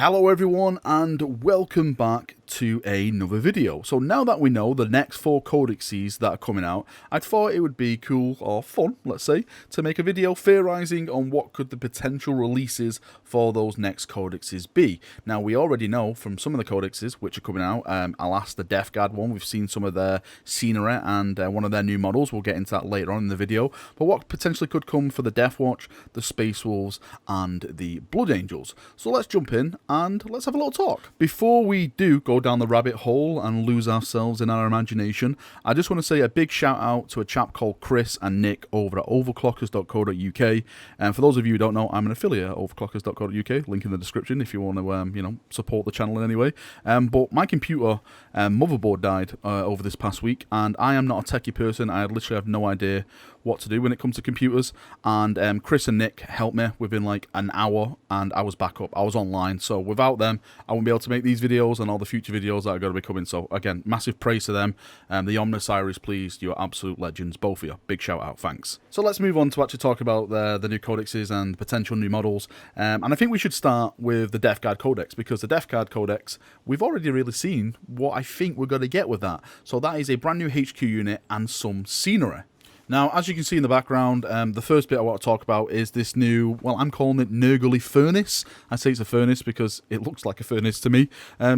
Hello everyone and welcome back to another video. So now that we know the next 4 codexes that are coming out, I thought it would be cool or fun, let's say, to make a video theorizing on what could the potential releases for those next codexes be. Now we already know from some of the codexes which are coming out, alas the Death Guard one, we've seen some of their scenery and one of their new models, we'll get into that later on in the video, but what potentially could come for the Deathwatch, the Space Wolves and the Blood Angels. So let's jump in and let's have a little talk. Before we do go down the rabbit hole and lose ourselves in our imagination, I just want to say a big shout out to a chap called Chris and Nick over at overclockers.co.uk. And for those of you who don't know, I'm an affiliate at overclockers.co.uk, link in the description if you want to support the channel in any way. But my computer motherboard died over this past week, and I am not a techie person. I literally have no idea what to do when it comes to computers, and Chris and Nick helped me within like an hour and I was back up. I was online, so without them I won't be able to make these videos and all the future videos that are going to be coming. So again, massive praise to them. The Omnissiris, please, you're absolute legends, both of you. Big shout out, thanks. So let's move on to actually talk about the new codexes and potential new models, and I think we should start with the Death Guard Codex, because the Death Guard Codex, we've already really seen what I think we're going to get with that. So that is a brand new HQ unit and some scenery. Now, as you can see in the background, the first bit I want to talk about is this new, well, I'm calling it Nurgly Furnace. I say it's a furnace because it looks like a furnace to me.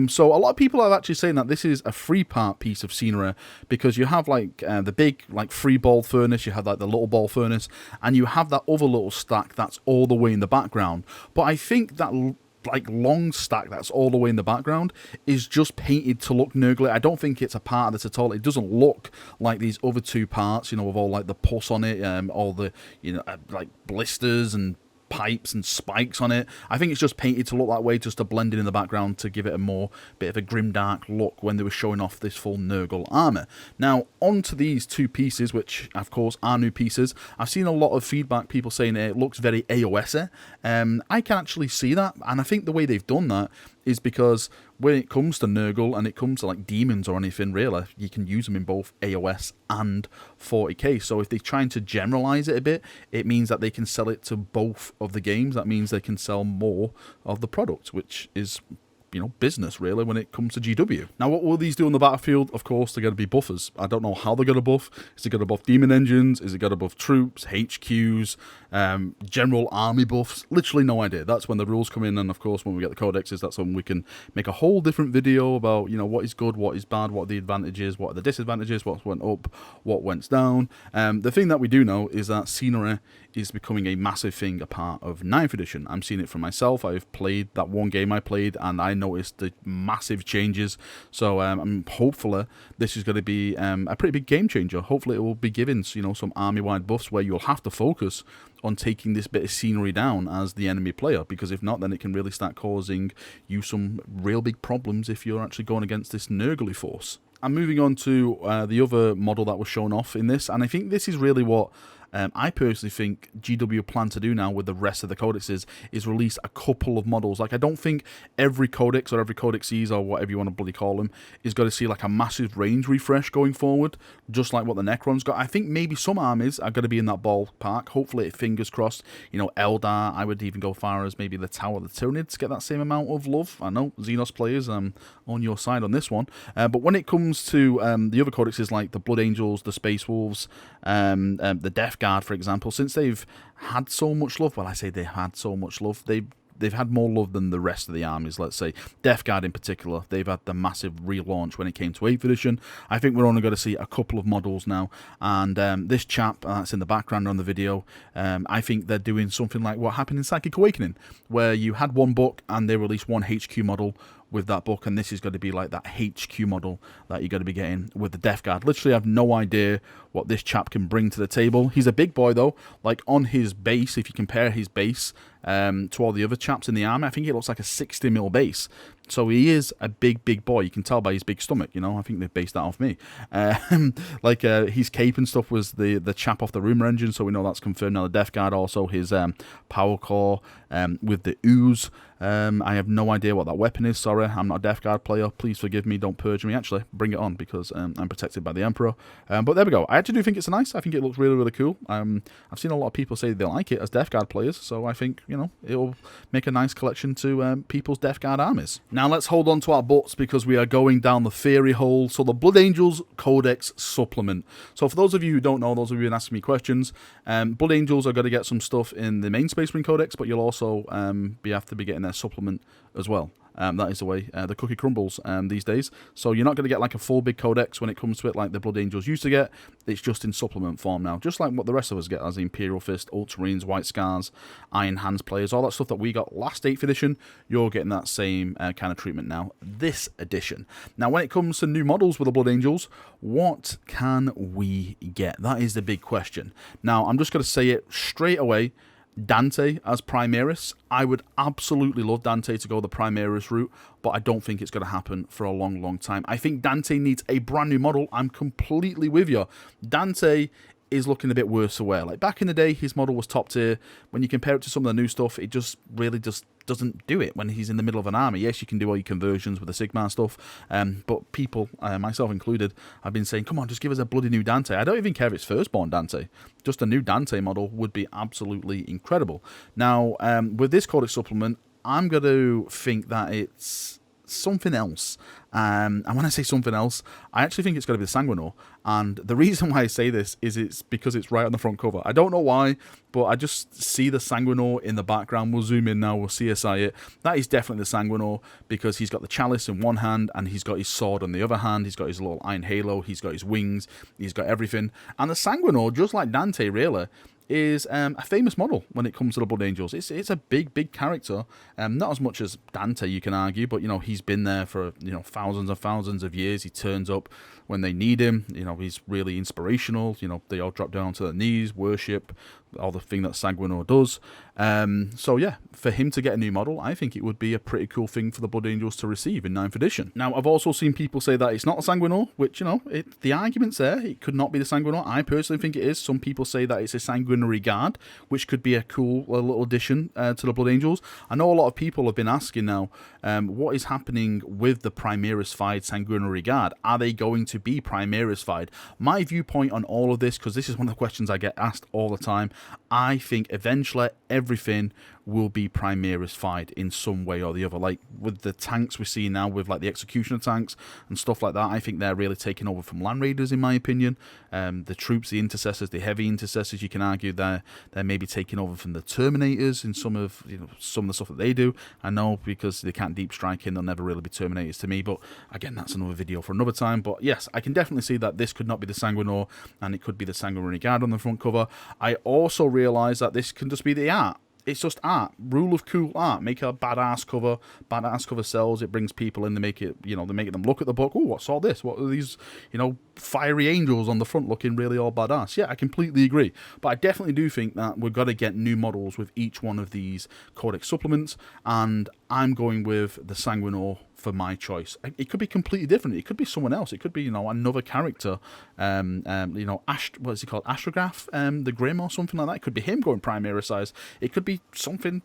So a lot of people are actually saying that this is a 3-part piece of scenery, because you have like the big, like 3-ball furnace, you have like the little ball furnace, and you have that other little stack that's all the way in the background. But I think that like long stack that's all the way in the background is just painted to look Nurgly. I don't think it's a part of this at all. It doesn't look like these other 2 parts, you know, with all like the pus on it, all the, you know, like blisters and pipes and spikes on it. I think it's just painted to look that way, just to blend in the background, to give it a more bit of a grimdark look when they were showing off this full Nurgle armor. Now onto these 2 pieces, which of course are new pieces. I've seen a lot of feedback, people saying it looks very AOS-y. I can actually see that, and I think the way they've done that is because when it comes to Nurgle and it comes to like demons or anything, really, you can use them in both AOS and 40k. So if they're trying to generalize it a bit, it means that they can sell it to both of the games. That means they can sell more of the product, which is, you know, business really when it comes to GW. Now what will these do on the battlefield? Of course they're going to be buffers. I don't know how they're going to buff. Is it going to buff demon engines? Is it going to buff troops, HQs, general army buffs? Literally no idea. That's when the rules come in, and of course when we get the codexes, that's when we can make a whole different video about, you know, what is good, what is bad, what are the advantages, what are the disadvantages, what went up, what went down. The thing that we do know is that scenery is becoming a massive thing, a part of 9th edition. I'm seeing it for myself. I've played that one game I played and I noticed the massive changes. So hopefully this is going to be a pretty big game changer. Hopefully it will be giving, you know, some army-wide buffs where you'll have to focus on taking this bit of scenery down as the enemy player, because if not, then it can really start causing you some real big problems if you're actually going against this Nurgly force. I'm moving on to the other model that was shown off in this, and I think this is really what I personally think GW plan to do now with the rest of the codexes, is release a couple of models. Like, I don't think every codex or every codexes or whatever you want to bloody call them is going to see like a massive range refresh going forward, just like what the Necrons got. I think maybe some armies are going to be in that ballpark. Hopefully, fingers crossed, you know, Eldar, I would even go far as maybe the Tower of the Tyranids get that same amount of love. I know, Xenos players, I'm on your side on this one. But when it comes to the other codexes like the Blood Angels, the Space Wolves, the Death Guard, for example, since they've had so much love, well, I say they had so much love, they've had more love than the rest of the armies, let's say. Death Guard in particular, they've had the massive relaunch when it came to 8th edition. I think we're only going to see a couple of models now, and this chap that's in the background on the video, I think they're doing something like what happened in Psychic Awakening, where you had one book and they released one HQ model with that book, and this is going to be like that HQ model that you're going to be getting with the Death Guard. Literally, I have no idea what this chap can bring to the table. He's a big boy though. Like, on his base, if you compare his base to all the other chaps in the army, I think it looks like a 60mm base. So he is a big boy. You can tell by his big stomach, you know. I think they've based that off me. His cape and stuff was the chap off the Rumour Engine, so we know that's confirmed. Now the Death Guard, also his power core with the ooze. I have no idea what that weapon is. Sorry, I'm not a Death Guard player. Please forgive me. Don't purge me. Actually, bring it on, because I'm protected by the Emperor. But there we go. I actually do think it's nice. I think it looks really cool. I've seen a lot of people say they like it as Death Guard players, so I think, you know, it'll make a nice collection to people's Death Guard armies. Now let's hold on to our butts, because we are going down the theory hole. So the Blood Angels Codex supplement. So for those of you who don't know, those of you who have been asking me questions, Blood Angels are going to get some stuff in the main Space Marine Codex, but you'll also have to be getting their supplement as well. That is the way the cookie crumbles these days. So you're not going to get like a full big codex when it comes to it like the Blood Angels used to get. It's just in supplement form now, just like what the rest of us get as the Imperial Fist, Ultramarines, White Scars, Iron Hands players, all that stuff that we got last 8th edition. You're getting that same kind of treatment now this edition. Now when it comes to new models with the Blood Angels, what can we get? That is the big question. Now I'm just going to say it straight away. Dante as Primaris. I would absolutely love Dante to go the Primaris route, but I don't think it's going to happen for a long time. I think Dante needs a brand new model. I'm completely with you. Dante is looking a bit worse for wear. Like back in the day, his model was top tier. When you compare it to some of the new stuff, it just really just doesn't do it when he's in the middle of an army. Yes, you can do all your conversions with the Sigmar stuff, but people, myself included, have been saying, come on, just give us a bloody new Dante. I don't even care if it's Firstborn Dante. Just a new Dante model would be absolutely incredible. Now, with this Codex supplement, I'm going to think that it's something else. And when I say something else, I actually think it's going to be the Sanguinor. And the reason why I say this is it's because it's right on the front cover. I don't know why, but I just see the Sanguinor in the background. We'll zoom in now, we'll CSI it. That is definitely the Sanguinor, because he's got the chalice in one hand and he's got his sword on the other hand. He's got his little iron halo, he's got his wings, he's got everything. And the Sanguinor, just like Dante really, is a famous model when it comes to the Blood Angels. It's a big character, not as much as Dante, you can argue, but you know, he's been there for, you know, thousands and thousands of years. He turns up when they need him. You know, he's really inspirational. You know, they all drop down to their knees, worship, all the thing that Sanguinor does. So yeah, for him to get a new model, I think it would be a pretty cool thing for the Blood Angels to receive in 9th edition. Now, I've also seen people say that it's not a Sanguinor, which, you know, the argument's there. It could not be the Sanguinor. I personally think it is. Some people say that it's a Sanguinary Guard, which could be a cool little addition to the Blood Angels. I know a lot of people have been asking now, what is happening with the Primaris-fied Sanguinary Guard? Are they going to be Primaris-fied? My viewpoint on all of this, because this is one of the questions I get asked all the time, I think eventually everything will be Primaris-fied in some way or the other. Like with the tanks we see now, with like the Executioner tanks and stuff like that, I think they're really taking over from Land Raiders, in my opinion. The troops, the Intercessors, the heavy Intercessors, you can argue they're maybe taking over from the Terminators in some of the stuff that they do. I know, because they can't deep strike in, they'll never really be Terminators to me, but again, that's another video for another time. But yes, I can definitely see that this could not be the Sanguinor, and it could be the Sanguinary Guard on the front cover. I also realise that this can just be the art. It's just art. Rule of cool art. Make a badass cover. Badass cover sells. It brings people in. They make it, you know, they make them look at the book. Oh, what's all this? What are these, you know, fiery angels on the front looking really all badass? Yeah, I completely agree. But I definitely do think that we've got to get new models with each one of these Codex supplements. And I'm going with the Sanguinor for my choice. It could be completely different. It could be someone else. It could be, you know, another character. You know, what is he called? Astrograph, the Grim or something like that. It could be him going Primaris size. It could be something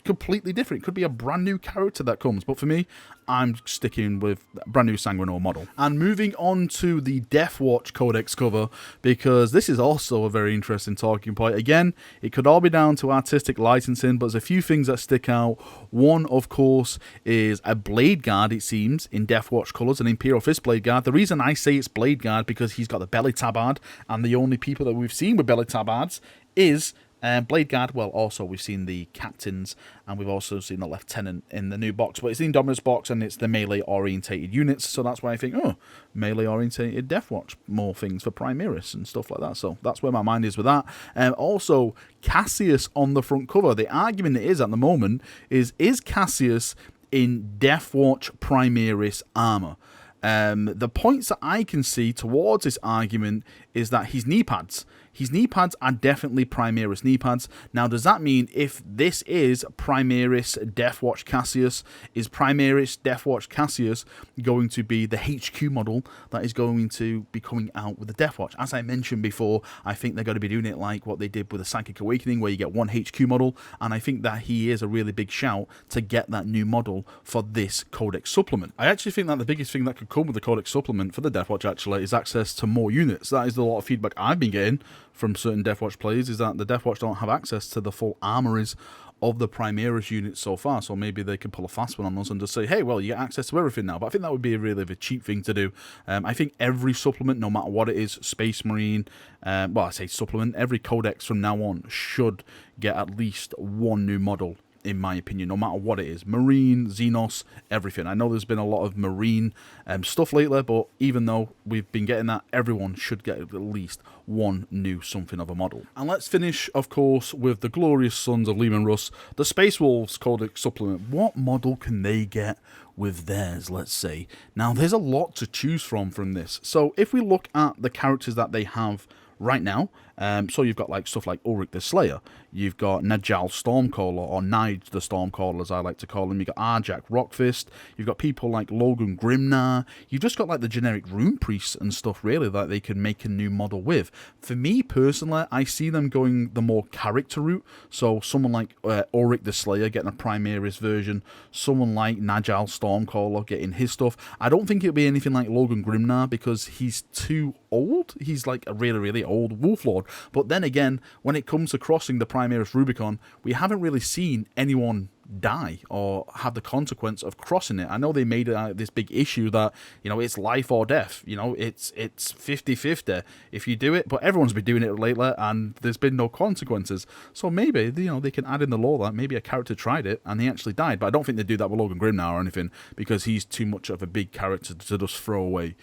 completely different. It could be a brand new character that comes, but for me, I'm sticking with a brand new Sanguinor model. And moving on to the Deathwatch Codex cover, because this is also a very interesting talking point. Again, it could all be down to artistic licensing, but there's a few things that stick out. One, of course, is a Blade Guard, it seems, in Deathwatch colours, an Imperial Fist Blade Guard. The reason I say it's Blade Guard, because he's got the belly tabard, and the only people that we've seen with belly tabards is Blade Guard. Well, also we've seen the captains, and we've also seen the lieutenant in the new box, but it's the Indominus box, and it's the melee orientated units, so that's why I think, oh, melee orientated Deathwatch, more things for Primaris and stuff like that. So that's where my mind is with that. Also, Cassius on the front cover. The argument it is at the moment is Cassius in Deathwatch Primaris armor? The points that I can see towards this argument is that his knee pads. his knee pads are definitely Primaris knee pads. Now, does that mean if this is Primaris Deathwatch Cassius, is Primaris Deathwatch Cassius going to be the HQ model that is going to be coming out with the Deathwatch? As I mentioned before, I think they're going to be doing it like what they did with the Psychic Awakening, where you get one HQ model, and I think that he is a really big shout to get that new model for this Codex supplement. I actually think that the biggest thing that could come with the Codex supplement for the Deathwatch actually is access to more units. That is a lot of feedback I've been getting from certain Deathwatch players, is that the Deathwatch don't have access to the full armories of the Primaris units so far, so maybe they could pull a fast one on us and just say, hey, well, you get access to everything now. But I think that would be a really cheap thing to do. I think every supplement, no matter what it is, Space Marine, well, I say supplement, every Codex from now on should get at least one new model, in my opinion, no matter what it is. Marine, Xenos, everything. I know there's been a lot of Marine stuff lately, but even though we've been getting that, everyone should get at least one new something of a model. And let's finish, of course, with the glorious sons of Leman Russ, the Space Wolves Codex supplement. What model can they get with theirs, let's say? Now, there's a lot to choose from this. So if we look at the characters that they have right now, so you've got like stuff like Ulrich the Slayer, you've got Najal Stormcaller, or Nige the Stormcaller as I like to call him, you've got Arjak Rockfist, you've got people like Logan Grimnar, you've just got like the generic Rune Priests and stuff really that they can make a new model with. For me personally, I see them going the more character route, so someone like Ulrich the Slayer getting a Primaris version, someone like Najal Stormcaller getting his stuff. I don't think it'll be anything like Logan Grimnar because he's too old. He's like a really old Wolf Lord. But then again, when it comes to crossing the Primaris Rubicon, we haven't really seen anyone die or have the consequence of crossing it. I know they made this big issue that, you know, it's life or death, you know, it's 50-50 if you do it, but everyone's been doing it lately and there's been no consequences. So maybe, you know, they can add in the law that maybe a character tried it and he actually died, but I don't think they do that with Logan Grimnar or anything because he's too much of a big character to just throw away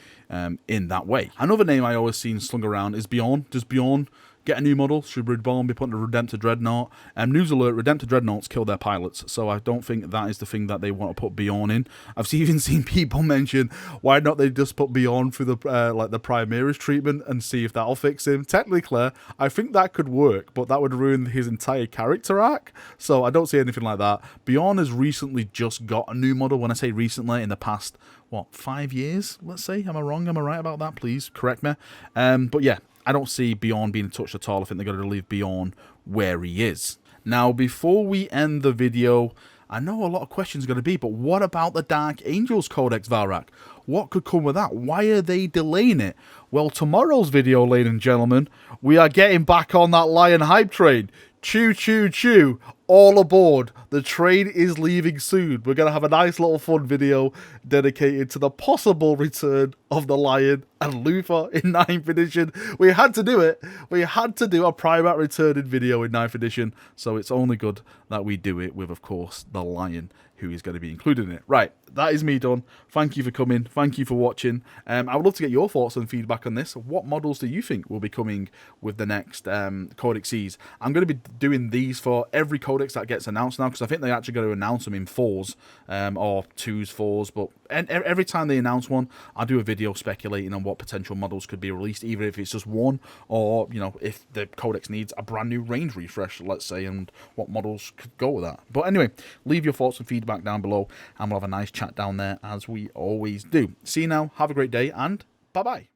in that way. Another name I always seen slung around is Bjorn. Does Bjorn get a new model? Should Bjorn be put in a Redemptor Dreadnought? News alert, Redemptor Dreadnoughts kill their pilots, so I don't think that is the thing that they want to put Bjorn in. I've even seen people mention, why not they just put Bjorn through the like the Primaris treatment and see if that'll fix him. Technically, I think that could work, but that would ruin his entire character arc, so I don't see anything like that. Bjorn has recently just got a new model. When I say recently, in the past, what, 5 years, let's say? Am I wrong? Am I right about that? Please correct me. But yeah, I don't see Bjorn being touched at all. I think they're going to leave Bjorn where he is. Now, before we end the video, I know a lot of questions are going to be, but what about the Dark Angels Codex, Valrak? What could come with that? Why are they delaying it? Well, tomorrow's video, ladies and gentlemen, we are getting back on that Lion hype train. Choo, choo, choo. All aboard. The train is leaving soon. We're going to have a nice little fun video dedicated to the possible return of the Lion and Luther in 9th edition. We had to do it. We had to do a Primat returning video in 9th edition. So it's only good that we do it with, of course, the Lion, who is going to be included in it. Right, that is me done. Thank you for coming. Thank you for watching. I would love to get your thoughts and feedback on this. What models do you think will be coming with the next codexes? I'm going to be doing these for every codex that gets announced now, because I think they're actually going to announce them in 4s or 2s, 4s. But every time they announce one, I'll do a video speculating on what potential models could be released, either if it's just one or, you know, if the codex needs a brand new range refresh, let's say, and what models could go with that. But anyway, leave your thoughts and feedback down below, and we'll have a nice chat down there as we always do. See you now, have a great day, and bye-bye.